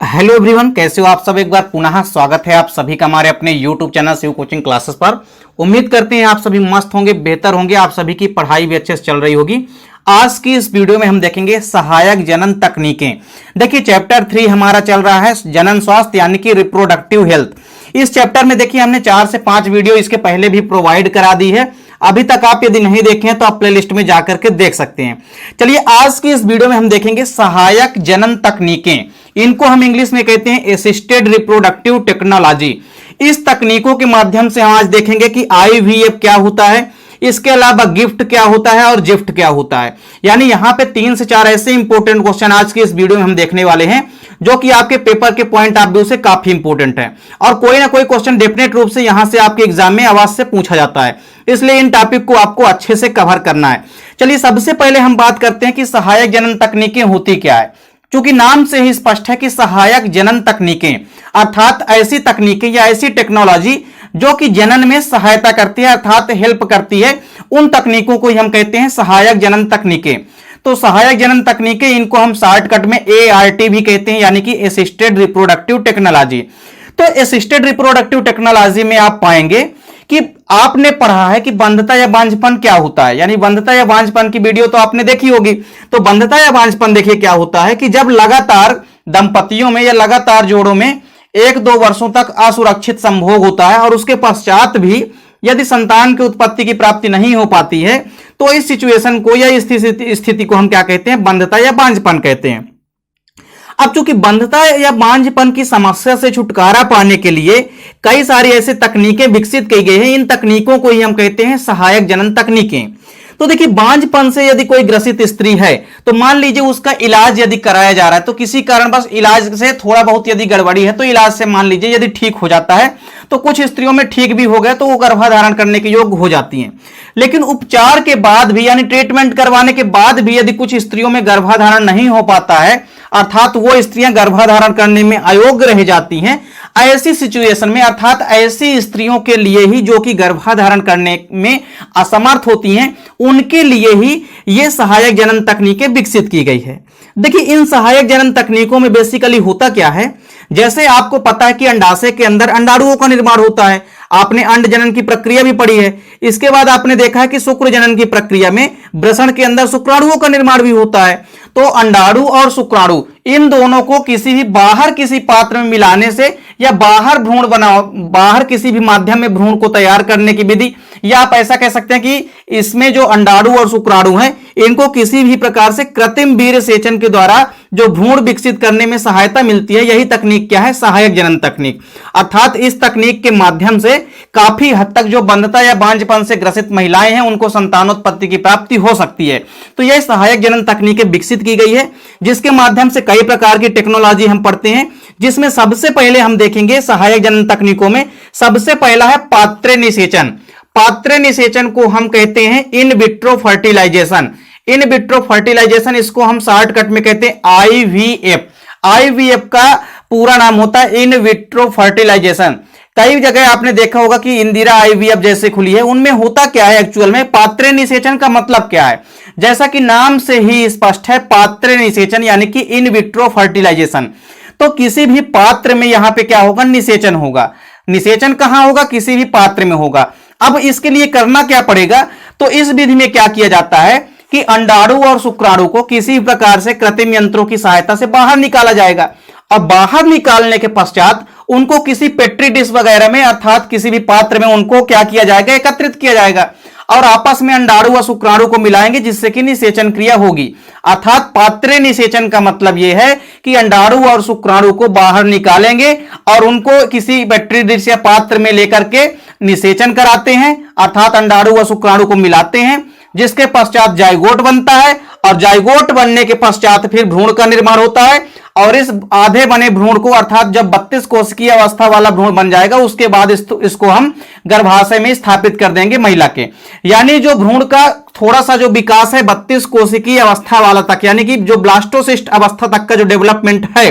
Hello everyone, कैसे हो आप सब। एक बार पुनः स्वागत है आप सभी का हमारे अपने YouTube channel Shiv coaching classes पर। उम्मीद करते हैं आप सभी मस्त होंगे, बेहतर होंगे, आप सभी की पढ़ाई भी अच्छे से चल रही होगी। आज की इस वीडियो में हम देखेंगे सहायक जनन तकनीकें। देखिए चैप्टर 3 हमारा चल रहा है जनन स्वास्थ्य यानी कि रिप्रोडक्टिव हेल्थ। इस चैप्टर में देखिए हमने 4 से 5 वीडियो इसके पहले भी प्रोवाइड करा दी है। अभी तक आप यदि नहीं देखे हैं तो आप प्लेलिस्ट में जाकर के देख सकते हैं। चलिए आज की इस वीडियो में हम देखेंगे सहायक जनन तकनीकें। इनको हम इंग्लिश में कहते हैं असिस्टेड रिप्रोडक्टिव टेक्नोलॉजी। इस तकनीकों के माध्यम से हम आज देखेंगे कि आईवीएफ क्या होता है, इसके अलावा गिफ्ट क्या होता है और जिफ्ट क्या होता है। यानी यहां पे 3 से 4 ऐसे इंपॉर्टेंट क्वेश्चन आज की इस वीडियो में हम देखने वाले हैं जो कि आपके पेपर के पॉइंट ऑफ व्यू से काफी इंपॉर्टेंट है और कोई ना कोई क्वेश्चन डेफिनेट रूप से यहां से आपके एग्जाम में आवाज से पूछा जाता है, इसलिए इन टॉपिक को आपको अच्छे से कवर करना है। चलिए सबसे पहले हम बात करते हैं कि सहायक जनन तकनीकें होती क्या है। क्योंकि नाम से ही स्पष्ट है कि सहायक जनन तकनीकें अर्थात ऐसी तकनीकें या ऐसी टेक्नोलॉजी जो कि जनन में सहायता करती है अर्थात हेल्प करती है, उन तकनीकों को ही हम कहते हैं सहायक जनन तकनीकें। तो सहायक जनन तकनीकें इनको हम शॉर्टकट में ART भी कहते हैं, यानी कि असिस्टेड रिप्रोडक्टिव टेक्नोलॉजी। तो असिस्टेड रिप्रोडक्टिव टेक्नोलॉजी में आप पाएंगे कि आपने पढ़ा है कि बंधता या बांझपन क्या होता है, यानी बंधता या बांझपन की वीडियो तो आपने देखी होगी। तो बंधता या बांझपन देखिए क्या होता है कि जब लगातार दंपतियों में या लगातार जोड़ों में 1-2 वर्षों तक असुरक्षित संभोग होता है और उसके पश्चात भी यदि संतान की उत्पत्ति की प्राप्ति नहीं हो पाती है तो इस सिचुएशन को या इस स्थिति को हम क्या कहते हैं, बंधता या बांझपन कहते हैं। अब चूंकि बंधता या बांझपन की समस्या से छुटकारा पाने के लिए कई सारी ऐसी तकनीकें विकसित की गई हैं, इन तकनीकों को ही हम कहते हैं सहायक जनन तकनीकें। तो देखिए बांझपन से यदि कोई ग्रसित स्त्री है तो मान लीजिए उसका इलाज यदि कराया जा रहा है तो किसी कारण बस इलाज से थोड़ा बहुत यदि गड़बड़ी है तो इलाज से मान लीजिए यदि ठीक हो जाता है तो कुछ स्त्रियों में ठीक भी हो गया तो वो गर्भाधारण करने के योग्य हो जाती हैं। लेकिन उपचार के बाद भी यानी ट्रीटमेंट करवाने के बाद भी यदि कुछ स्त्रियों में गर्भाधारण नहीं हो पाता है अर्थात वो स्त्रियां गर्भाधारण करने में अयोग्य रह जाती हैं, ऐसी सिचुएशन में अर्थात ऐसी स्त्रियों के लिए ही जो कि गर्भाधारण करने में असमर्थ होती हैं उनके लिए ही ये सहायक जनन तकनीकें विकसित की गई है। देखिए इन सहायक जनन तकनीकों में बेसिकली होता क्या है, जैसे आपको पता है कि अंडाशय के अंदर अंडाणुओं का निर्माण होता है, आपने अंड जनन की प्रक्रिया भी पढ़ी है। इसके बाद आपने देखा है कि शुक्र जनन की प्रक्रिया में वृषण के अंदर शुक्राणुओं का निर्माण भी होता है। तो अंडाणु और शुक्राणु इन दोनों को किसी भी बाहर किसी पात्र में मिलाने से या बाहर भ्रूण बनाओ, बाहर किसी भी माध्यम में भ्रूण को तैयार करने की विधि, या आप ऐसा कह सकते हैं कि इसमें जो अंडाणु और शुक्राणु हैं इनको किसी भी प्रकार से कृत्रिम वीर्य सेचन के द्वारा जो भ्रूण विकसित करने में सहायता मिलती है, यही तकनीक क्या है, सहायक जनन तकनीक। अर्थात इस तकनीक के माध्यम से काफी हद तक जो बंधता या बांझपन से ग्रसित महिलाएं हैं उनको संतानोत्पत्ति की प्राप्ति हो सकती है। तो यह सहायक जनन तकनीकें विकसित की गई है जिसके माध्यम से कई प्रकार की टेक्नोलॉजी हम पढ़ते हैं, जिसमें सबसे पहले हम देखेंगे सहायक जनन तकनीकों में सबसे पहला है पात्र निषेचन। पात्र निषेचन को हम कहते हैं in vitro fertilization. In vitro fertilization इसको हम शॉर्टकट में कहते हैं IVF। IVF का पूरा नाम होता है इन विट्रो फर्टिलाइजेशन। कई जगह आपने देखा होगा कि इंदिरा IVF जैसे खुली है, उनमें होता क्या है एक्चुअल में, पात्र निषेचन का मतलब क्या है, जैसा कि नाम से ही स्पष्ट है पात्र निषेचन यानी कि इन विट्रो फर्टिलाइजेशन। तो किसी भी पात्र में यहां पे क्या होगा, निषेचन होगा। निषेचन कहां होगा, किसी भी पात्र में होगा। अब इसके लिए करना क्या पड़ेगा, तो इस विधि में क्या किया जाता है कि अंडाणु और शुक्राणु को किसी प्रकार से कृत्रिम यंत्रों की सहायता से बाहर निकाला जाएगा और बाहर निकालने के पश्चात उनको किसी पेट्री डिश वगैरह में अर्थात किसी भी पात्र में उनको क्या किया जाएगा, एकत्रित किया जाएगा और आपस में अंडाणु व शुक्राणु को मिलाएंगे जिससे कि निषेचन क्रिया होगी। अर्थात पात्र निषेचन का मतलब यह है कि अंडाणु और शुक्राणु को बाहर निकालेंगे और उनको किसी पेट्री डिश या पात्र में लेकर के निषेचन कराते हैं अर्थात अंडाणु व शुक्राणु को मिलाते हैं, जिसके पश्चात जाइगोट बनता है और जाइगोट बनने के पश्चात फिर भ्रूण का निर्माण होता है और इस आधे बने भ्रूण को अर्थात जब 32 कोशिकीय अवस्था वाला भ्रूण बन जाएगा उसके बाद इसको हम गर्भाशय में स्थापित कर देंगे महिला के। यानी जो भ्रूण का थोड़ा सा जो विकास है 32 कोशिकीय अवस्था वाला तक, यानी कि जो ब्लास्टोसिस्ट अवस्था तक का जो डेवलपमेंट है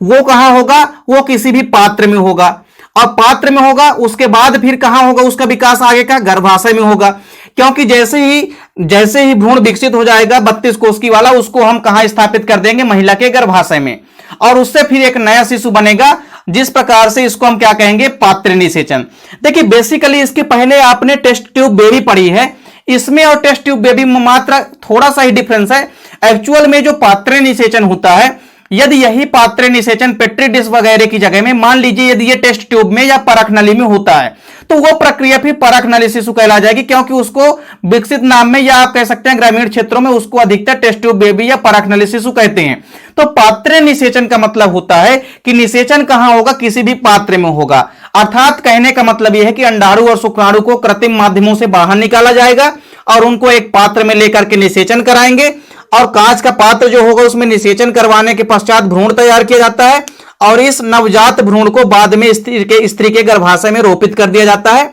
वो कहां होगा, वो किसी भी पात्र में होगा और पात्र में होगा उसके बाद फिर कहां होगा उसका विकास आगे का, गर्भाशय में होगा। क्योंकि जैसे ही भ्रूण विकसित हो जाएगा 32 कोशिकी वाला उसको हम कहां स्थापित कर देंगे, महिला के गर्भाशय में। और उससे फिर एक नया शिशु बनेगा, जिस प्रकार से इसको हम क्या कहेंगे, पात्र निषेचन। देखिए बेसिकली इसके पहले आपने टेस्ट ट्यूब बेबी पढ़ी है, इसमें और टेस्ट ट्यूब बेबी में मात्र थोड़ा सा ही डिफरेंस है। एक्चुअल में जो पात्र निषेचन होता है, यदि यही पात्र निषेचन पेट्री डिश वगैरह की जगह में, मान लीजिए यदि ये टेस्ट ट्यूब में या परख नली में होता है, तो वो प्रक्रिया फिर परख नली शिशु कहला जाएगी, क्योंकि उसको विकसित नाम में, या आप कह सकते हैं ग्रामीण क्षेत्रों में उसको अधिकतर टेस्ट ट्यूब बेबी या परख नली शिशु कहते हैं। तो पात्र निषेचन का मतलब होता है कि निषेचन कहां होगा, किसी भी पात्र में होगा। अर्थात कहने का मतलब यह है कि अंडाणु और शुक्राणु को कृत्रिम माध्यमों से बाहर निकाला जाएगा और उनको एक पात्र में लेकर के निषेचन कराएंगे, और कांच का पात्र जो होगा उसमें निषेचन करवाने के पश्चात भ्रूण तैयार किया जाता है, और इस नवजात भ्रूण को बाद में स्त्री के गर्भाशय में रोपित कर दिया जाता है।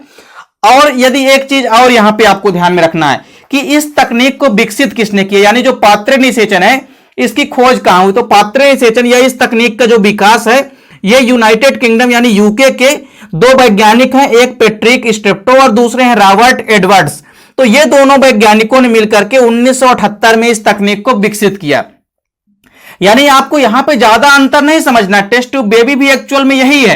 और यदि एक चीज और यहां पे आपको ध्यान में रखना है कि इस तकनीक को विकसित किसने किया, यानी जो पात्र निषेचन है इसकी खोज कहां हुई, तो पात्र निषेचन या इस तकनीक का जो विकास है ये यूनाइटेड किंगडम यानी यूके के दो वैज्ञानिक हैं, एक पैट्रिक स्ट्रेप्टो और दूसरे हैं रॉबर्ट एडवर्ड्स। तो ये दोनों वैज्ञानिकों ने मिलकर के 1978 में इस तकनीक को विकसित किया। यानी आपको यहां पे ज्यादा अंतर नहीं समझना, टेस्ट ट्यूब बेबी भी एक्चुअल में यही है,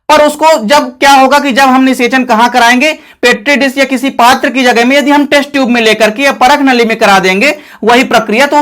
पर उसको जब क्या होगा कि जब हम निषेचन कहां कराएंगे, पेट्री डिश या किसी पात्र की जगह में यदि हम टेस्ट ट्यूब में लेकर के या परख नली में करा देंगे वही प्रक्रिया, तो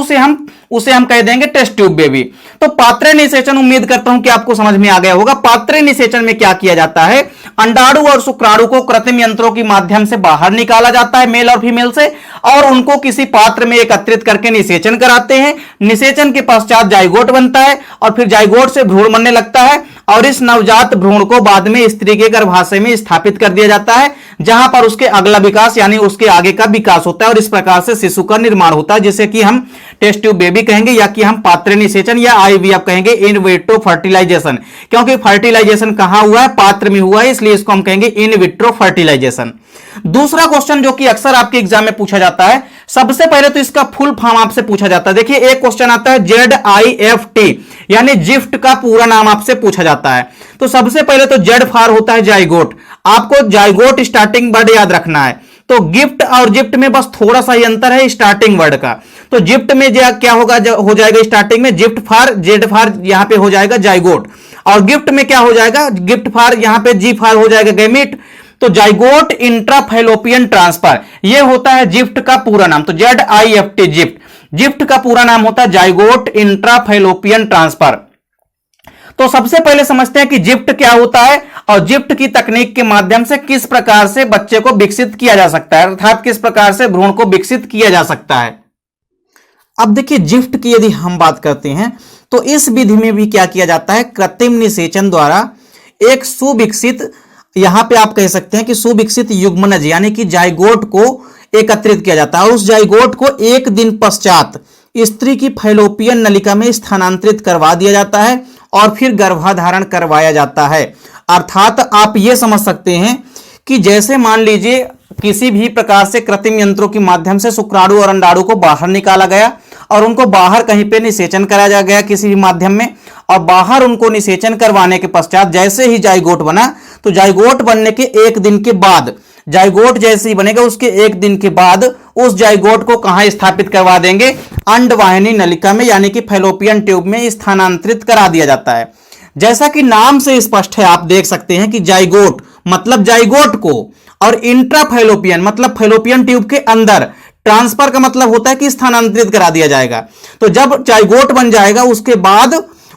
उसे हम कह देंगे टेस्ट ट्यूब बेबी। तो पात्र निषेचन, उम्मीद करता हूं कि आपको समझ में आ गया होगा। पात्र निषेचन में क्या किया जाता है, अंडाणु और शुक्राणु को कृत्रिम यंत्रों के माध्यम से बाहर निकाला जाता है, मेल और फीमेल से, और उनको किसी पात्र में एकत्रित करके निषेचन कराते हैं। निषेचन के पश्चात जाइगोट बनता है और फिर जाइगोट से भ्रूण बनने लगता है, और इस नवजात भ्रूण को बाद में स्त्री के गर्भाशय में स्थापित कर दिया जाता है, जहां पर उसके अगला विकास यानी उसके आगे का विकास होता है, और इस प्रकार से शिशु का निर्माण होता है, जिसे कि हम टेस्ट ट्यूब बेबी कहेंगे, या कि हम पात्र निषेचन या आईवीएफ कहेंगे, इन विट्रो फर्टिलाइजेशन। क्योंकि फर्टिलाइजेशन कहां हुआ है, पात्र में हुआ है, इसलिए इसको हम कहेंगे इन विट्रो फर्टिलाइजेशन। दूसरा क्वेश्चन जो कि अक्सर आपके एग्जाम में पूछा जाता है, सबसे पहले तो इसका फुल फॉर्म आपसे पूछा जाता है। देखिए एक क्वेश्चन आता है ZIFT यानी जिफ्ट का पूरा नाम आपसे पूछा जाता है। तो सबसे पहले तो जेड फार होता है जाइगोट, आपको जाइगोट स्टार्टिंग वर्ड याद रखना है। तो गिफ्ट और जिफ्ट में बस थोड़ा सा ही अंतर है स्टार्टिंग वर्ड का। तो जिफ्ट में क्या होगा, हो जाएगा स्टार्टिंग में जिफ्ट फार, जेड फार यहां पे हो जाएगा जाइगोट, और गिफ्ट में क्या हो जाएगा, गिफ्ट फार यहां पे जी फार हो जाएगा गैमीट। तो जाइगोट इंट्राफैलोपियन ट्रांसफर ये होता है जिफ्ट का पूरा नाम। तो ZIFT जिफ्ट का पूरा नाम होता है जाइगोट इंट्राफैलोपियन ट्रांसफर। तो सबसे पहले समझते हैं कि जिफ्ट क्या होता है, और जिफ्ट की तकनीक के माध्यम से किस प्रकार से बच्चे को विकसित किया जा सकता है, अर्थात किस प्रकार से भ्रूण को विकसित किया जा सकता है। अब देखिए जिफ्ट की यदि हम बात करते हैं तो इस विधि में भी क्या किया जाता है, कृत्रिम निषेचन द्वारा एक सुविकसित, यहां पे आप कह सकते हैं कि सुविकसित युग्मनज यानी कि जाइगोट को एकत्रित किया जाता है, और उस जाइगोट को एक दिन पश्चात स्त्री की फैलोपियन नलिका में स्थानांतरित करवा दिया जाता है और फिर गर्भाधारण करवाया जाता है। अर्थात आप यह समझ सकते हैं कि जैसे मान लीजिए किसी भी प्रकार से कृत्रिम यंत्रों के माध्यम से शुक्राणु और अंडाणु को बाहर निकाला गया और उनको बाहर कहीं पे निषेचन कराया गया किसी भी माध्यम में, और बाहर उनको निषेचन करवाने के पश्चात जैसे ही जाइगोट बना, तो जाइगोट बनने के एक दिन के बाद, जाइगोट जैसे ही बनेगा उसके एक दिन के बाद उस जाइगोट को कहां स्थापित करवा देंगे, अंडवाहिनी नलिका में यानी कि फैलोपियन ट्यूब में स्थानांतरित करा दिया जाता है। जैसा कि नाम से स्पष्ट है, आप देख सकते हैं कि जाइगोट मतलब जाइगोट को, और इंट्राफैलोपियन मतलब फैलोपियन ट्यूब के अंदर, ट्रांसफर का मतलब होता है कि स्थानांतरित करा दिया जाएगा। तो जब जाइगोट बन जाएगा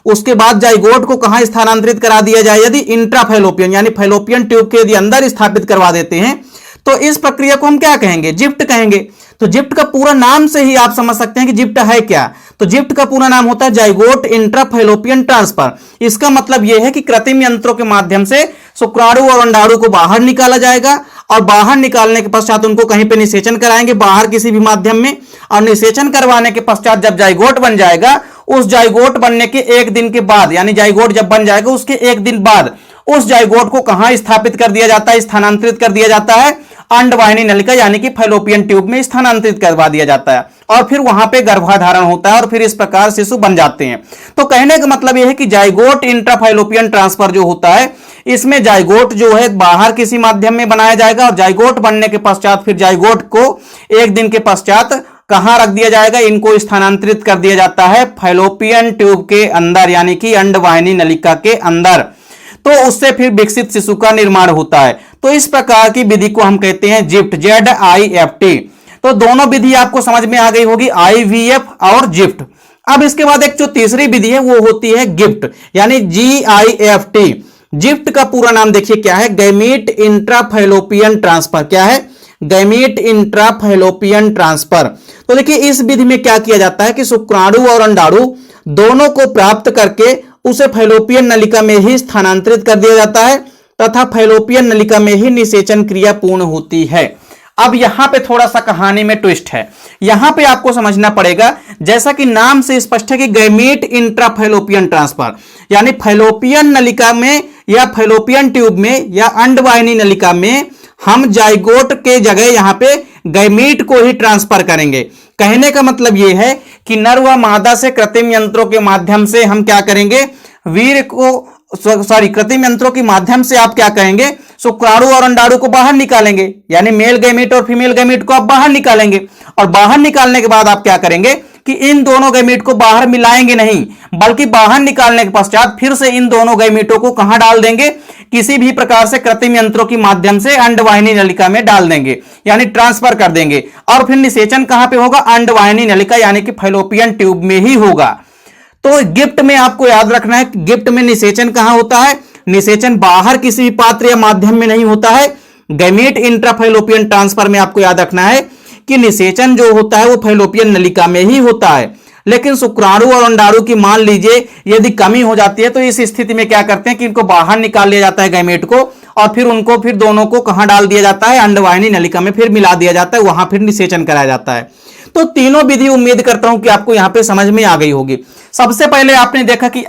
उसके बाद जाइगोट को कहां स्थानांतरित करा दिया जाए, यदि इंट्राफैलोपियन यानी फैलोपियन ट्यूब के यदि अंदर स्थापित करवा देते हैं तो इस प्रक्रिया को हम क्या कहेंगे, जिफ्ट कहेंगे। तो जिफ्ट का पूरा नाम से ही आप समझ सकते हैं कि जिफ्ट है क्या। तो जिफ्ट का पूरा नाम होता है जाइगोट इंट्राफैलोपियन ट्रांसफर। इसका मतलब यह है कि कृत्रिम यंत्रों के माध्यम से शुक्राणु और अंडाणु को बाहर निकाला जाएगा, और बाहर निकालने के पश्चात उनको कहीं पे निषेचन कराएंगे बाहर किसी भी माध्यम में, और निषेचन करवाने के पश्चात जब जाइगोट बन जाएगा, उस जाइगोट बनने के एक दिन के बाद यानी जाइगोट जब बन जाएगा उसके एक दिन बाद उस जाइगोट को कहां स्थापित कर दिया जाता है, स्थानांतरित कर दिया जाता है, अंडवाहिनी नलिका यानी कि फैलोपियन ट्यूब में स्थानांतरित करवा दिया जाता है, और फिर वहां पे गर्भाधारण होता है और फिर इस प्रकार शिशु बन जाते हैं। तो कहने का मतलब यह है कि जाइगोट इंट्राफैलोपियन ट्रांसफर जो होता है, इसमें जाइगोट जो है बाहर किसी माध्यम में बनाया जाएगा, और जाइगोट बनने के पश्चात फिर जाइगोट को एक दिन के पश्चात कहां रख दिया जाएगा, इनको स्थानांतरित कर दिया जाता है फैलोपियन ट्यूब के अंदर, यानी कि अंडवाहिनी नलिका के अंदर। तो उससे फिर विकसित शिशु का निर्माण होता है। तो इस प्रकार की विधि को हम कहते हैं जिफ्ट, ZIFT। तो दोनों विधि आपको समझ में आ गई होगी, IVF और जिफ्ट। अब इसके बाद एक जो तीसरी विधि है वो होती है गिफ्ट, यानी GIFT। जिफ्ट का पूरा नाम देखिए क्या है, गैमीट इंट्राफैलोपियन ट्रांसफर। क्या है? Gamete intrafallopian transfer. तो देखिए इस विधि में क्या किया जाता है कि शुक्राणु और अंडाणु दोनों को प्राप्त करके उसे फैलोपियन नलिका में ही स्थानांतरित कर दिया जाता है तथा फैलोपियन नलिका में ही निषेचन क्रिया पूर्ण होती है। अब यहां पे थोड़ा सा कहानी में ट्विस्ट है। यहां पे आपको समझना पड़ेगा, जैसा कि नाम से स्पष्ट है कि गैमीट इंट्राफैलोपियन ट्रांसफर, यानी फैलोपियन नलिका में या फैलोपियन ट्यूब में या अंडवाहिनी नलिका में हम जाइगोट के जगह यहां पे गैमीट को ही ट्रांसफर करेंगे। कहने का मतलब यह है कि नर व मादा से कृत्रिम यंत्रों के माध्यम से हम क्या करेंगे, वीर्य को कृत्रिम यंत्रों के माध्यम से आप क्या करेंगे, शुक्राणु और अंडाणु को बाहर निकालेंगे, यानी मेल गैमीट और फीमेल गैमीट को आप बाहर निकालेंगे। और बाहर निकालने के बाद आप क्या करेंगे कि इन दोनों गैमीट को बाहर मिलाएंगे नहीं, बल्कि बाहर निकालने के पश्चात फिर से इन दोनों गैमीटों को कहां डाल देंगे, किसी भी प्रकार से कृत्रिम यंत्रों के माध्यम से अंडवाहिनी नलिका में डाल देंगे, यानी ट्रांसफर कर देंगे। और फिर निषेचन कहां पे होगा, अंडवाहिनी नलिका यानी कि फैलोपियन ट्यूब में ही होगा। तो गिफ्ट में आपको याद रखना है, गिफ्ट में निषेचन कहां होता है, निषेचन बाहर किसी भी पात्र या माध्यम में नहीं होता है। गैमीट इंट्राफैलोपियन ट्रांसफर में आपको याद रखना है कि निषेचन जो होता है वो फैलोपियन नलिका में ही होता है। लेकिन शुक्राणु और अंडाणु की मान लीजिए यदि कमी हो जाती है तो इस स्थिति में क्या करते हैं कि इनको बाहर निकाल लिया जाता है गैमेट को, और फिर दोनों को कहां डाल दिया जाता है, अंडवाहिनी नलिका में फिर मिला दिया जाता है, वहां फिर निषेचन कराया जाता है। तो तीनों विधि उम्मीद करता हूं कि आपको यहां पे समझ में आ गई होगी। सबसे पहले आपने देखा कि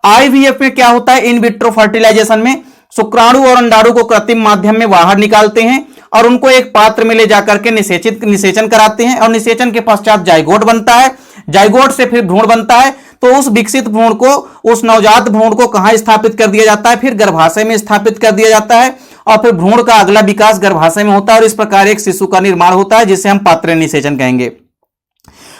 IVF में क्या होता है, इन विट्रो फर्टिलाइजेशन में शुक्राणु और अंडाणु को कृत्रिम माध्यम में बाहर निकालते हैं और उनको एक पात्र में ले जाकर के निषेचन कराते हैं, और निषेचन के पश्चात जाइगोट बनता है, जाइगोट से फिर भ्रूण बनता है। तो उस विकसित भ्रूण को, उस नवजात भ्रूण को कहां स्थापित कर दिया जाता है, फिर गर्भाशय में स्थापित कर दिया जाता है, और फिर भ्रूण का अगला विकास गर्भाशय में होता है, और इस प्रकार एक शिशु का निर्माण होता है जिसे हम पात्र निषेचन कहेंगे।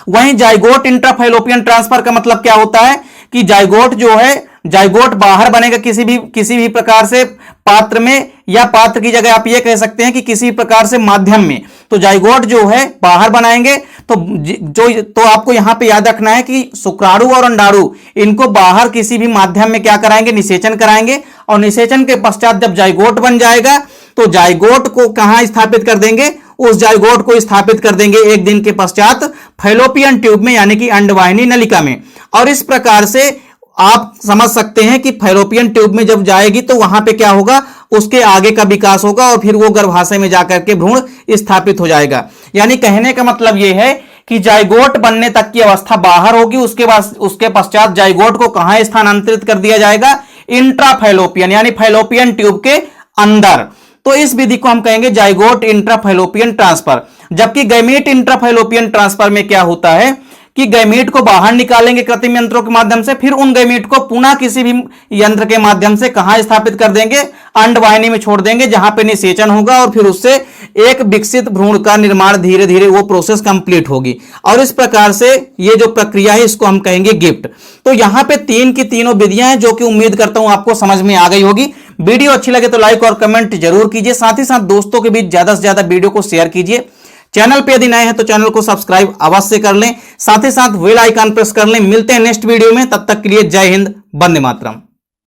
वहीं जाइगोट इंट्राफैलोपियन ट्रांसफर का मतलब क्या होता है कि जाइगोट जो है, जाइगोट बाहर बनेगा किसी भी प्रकार से पात्र में, या पात्र की जगह आप ये कह सकते हैं कि किसी प्रकार से माध्यम में। तो जाइगोट जो है बाहर बनाएंगे। तो आपको यहां पे याद रखना है कि शुक्राणु और अंडाणु इनको बाहर किसी भी माध्यम में क्या कराएंगे, निषेचन कराएंगे, और निषेचन के पश्चात जब जाइगोट बन जाएगा तो जाइगोट को कहां स्थापित कर देंगे, उस जाइगोट को स्थापित कर देंगे एक दिन के पश्चात फैलोपियन ट्यूब में, यानी कि अंडवाहिनी नलिका में। और इस प्रकार से आप समझ सकते हैं कि फैलोपियन ट्यूब में जब जाएगी तो वहां पे क्या होगा, उसके आगे का विकास होगा, और फिर वो गर्भाशय में जाकर के भ्रूण स्थापित हो जाएगा। यानी कहने का मतलब यह है कि जाइगोट बनने तक की अवस्था बाहर होगी, उसके पश्चात जाइगोट को कहां स्थानांतरित कर दिया जाएगा, इंट्राफैलोपियन यानी फैलोपियन ट्यूब के अंदर। तो इस विधि को हम कहेंगे जाइगोट इंट्राफैलोपियन ट्रांसफर। जबकि गैमीट इंट्राफैलोपियन ट्रांसफर में क्या होता है कि गैमीट को बाहर निकालेंगे कृत्रिम यंत्रों के माध्यम से, फिर उन गैमीट को पुनः किसी भी यंत्र के माध्यम से कहां स्थापित कर देंगे, अंडवाहिनी में छोड़ देंगे, जहां पे निषेचन होगा, और फिर उससे एक विकसित भ्रूण का निर्माण धीरे धीरे वो प्रोसेस कंप्लीट होगी। और इस प्रकार से ये जो प्रक्रिया है इसको हम कहेंगे गिफ्ट। तो यहां पे तीन की तीनों विधियां हैं जो कि उम्मीद करता हूं आपको समझ में आ गई होगी। वीडियो अच्छी लगे तो लाइक और कमेंट जरूर कीजिए, साथ ही साथ दोस्तों के बीच ज्यादा से ज्यादा वीडियो को शेयर कीजिए। चैनल पे यदि नए हैं तो चैनल को सब्सक्राइब अवश्य कर लें, साथ ही साथ बेल आइकन प्रेस कर लें। मिलते हैं नेक्स्ट वीडियो में, तब तक के लिए जय हिंद, वंदे मातरम।